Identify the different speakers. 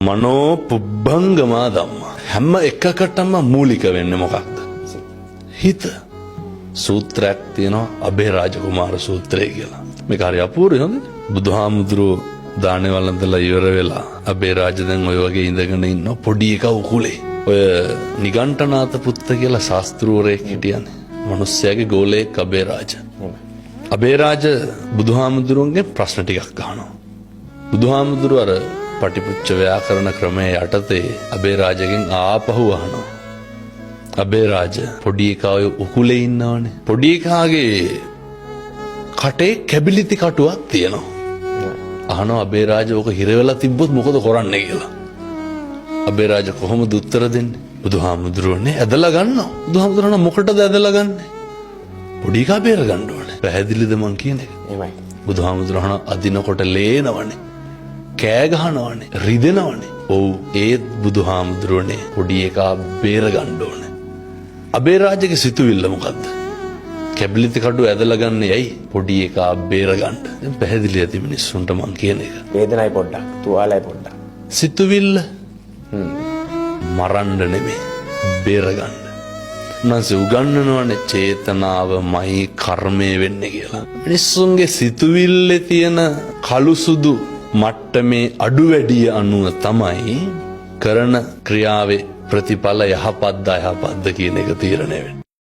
Speaker 1: මනෝ පුබ්බංගමා ධම්මා හැම එකකටම මූලික වෙන්නේ මොකක්ද? හිත. සූත්‍රයක් තියෙනවා අබේරාජ කුමාර සූත්‍රය කියලා. මේක හරි අපූර්වයි හොඳ. බුදුහාමුදුරුවෝ දානේ වළඳලා ඉවර වෙලා අබේරාජ දැන් ඔය වගේ ඉඳගෙන ඉන්න පොඩි එකා උකුලේ. ඔය නිගණ්ඨනාත පුත්ත කියලා ශාස්ත්‍රූවරයෙක් හිටියනේ. මිනිස්සයාගේ ගෝලයෙක් අබේරාජ. අබේරාජ බුදුහාමුදුරුවන්ගෙන් ප්‍රශ්න ටිකක් අහනවා. බුදුහාමුදුරුවෝ අර පටිපුච්ච ව්‍යාකරණ ක්‍රමයේ යටතේ අබේරාජගෙන් ආපහු අහනවා. අබේරාජ පොඩි එකා ඔය උකුලේ ඉන්නවනේ. පොඩි එකාගේ කටේ කැබිලිති කටුවක් තියෙනවා. අහනවා අබේරාජ ඕක හිර වෙලා තිබ්බොත් මොකද කරන්නේ කියලා. අබේරාජ කොහොමද උත්තර දෙන්නේ? බුදුහාමුදුරුවනේ ඇදලා ගන්නවා. බුදුහාමුදුරුවෝ මොකටද ඇදලා ගන්නෙ? පොඩි එකා බේර ගන්න ඕනේ. පැහැදිලිද මං කියන්නේ? එහෙමයි. බුදුහාමුදුරුවෝ අදිනකොට ලේනවනේ. කෑ ගහනවනේ රිදෙනවනේ. ඔව් ඒත් බුදුහාමුදුරුවනේ පොඩි එකා බේර ගන්න ඕනේ. අබේරාජගේ සිතුවිල්ල මොකද්ද? කැබිලිති කඩුව ඇදලා ගන්න ඇයි? පොඩි එකා බේර ගන්න. දැන් පැහැදිලි ඇති මිනිස්සුන්ට මං කියන එක.
Speaker 2: වේදනයි පොඩ්ඩක් තුවාලයි පොඩ්ඩක්.
Speaker 1: සිතුවිල්ල මරන්න නෙමෙයි බේර ගන්න. නැස උගන්වනවනේ චේතනාවමයි කර්මය වෙන්නේ කියලා. මිනිස්සුන්ගේ සිතුවිල්ලේ තියෙන කළු සුදු මට්ටමේ අඩු වැඩිය අනුව තමයි කරන ක්‍රියාවේ ප්‍රතිඵල යහපත්ද අයහපත්ද කියන එක තීරණය වෙන්නේ.